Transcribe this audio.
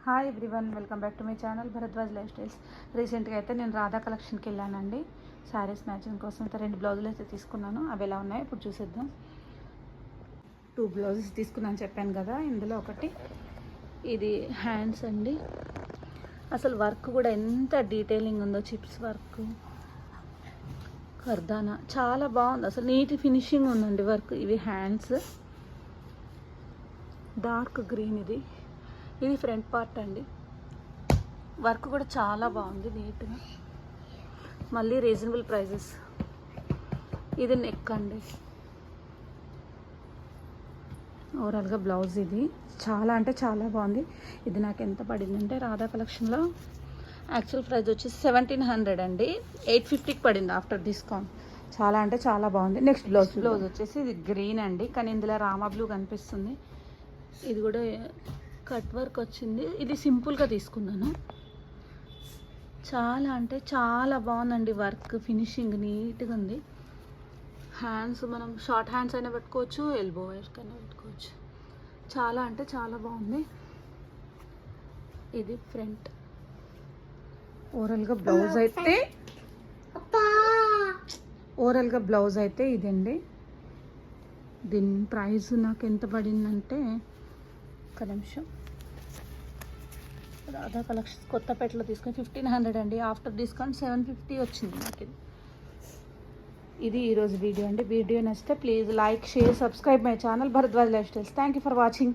Hi everyone, welcome back to my channel Bharadwaj life styles. రీసెంట్గా అయితే నేను రాధా కలెక్షన్కి వెళ్ళానండి. శారీస్ మ్యాచింగ్ కోసం అయితే 2 బ్లౌజులు అయితే తీసుకున్నాను. అవి ఎలా ఉన్నాయో ఇప్పుడు చూసేద్దాం. 2 బ్లౌజెస్ తీసుకున్నాను చెప్పాను కదా. ఇందులో ఒకటి ఇది హ్యాండ్స్ అండి. అసలు వర్క్ కూడా ఎంత డీటెయిలింగ్ ఉందో, చిప్స్ వర్క్, కర్దానా చాలా బాగుంది. అసలు నీట్ ఫినిషింగ్ ఉందండి వర్క్. ఇవి హ్యాండ్స్, డార్క్ గ్రీన్. ఇది ఫ్రంట్ పార్ట్ అండి. వర్క్ కూడా చాలా బాగుంది, నీట్గా. మళ్ళీ రీజనబుల్ ప్రైజెస్. ఇది నెక్ అండి. ఓవరాల్గా బ్లౌజ్ ఇది చాలా అంటే చాలా బాగుంది. ఇది నాకు ఎంత పడిందంటే రాధా కలెక్షన్లో యాక్చువల్ ప్రైస్ వచ్చేసి 1700 అండి. 850కి పడింది ఆఫ్టర్ డిస్కౌంట్. చాలా అంటే చాలా బాగుంది. నెక్స్ట్ బ్లౌజ్ వచ్చేసి ఇది గ్రీన్ అండి, కానీ ఇందులో రామా బ్లూ కనిపిస్తుంది. ఇది కూడా కట్ వర్క్ వచ్చింది. ఇది సింపుల్గా తీసుకున్నాను. చాలా అంటే చాలా బాగుందండి వర్క్, ఫినిషింగ్ నీట్గా ఉంది. హ్యాండ్స్ మనం షార్ట్ హ్యాండ్స్ అయినా పెట్టుకోవచ్చు, ఎల్బో వైర్స్ అయినా పెట్టుకోవచ్చు. చాలా అంటే చాలా బాగుంది. ఇది ఫ్రంట్. ఓవరాల్గా బ్లౌజ్ అయితే ఇదండి. దీని ప్రైస్ నాకు ఎంత పడిందంటే, ఒక నిమిషం, రాధా కలెక్షన్స్ కొత్తపేటలో తీసుకొని 1500 అండి. ఆఫ్టర్ డిస్కౌంట్ 750 వచ్చింది నాకు. ఇది ఈరోజు వీడియో అండి. వీడియో నచ్చితే please like, share, subscribe my channel Bharadwaj life styles. Thank you for watching.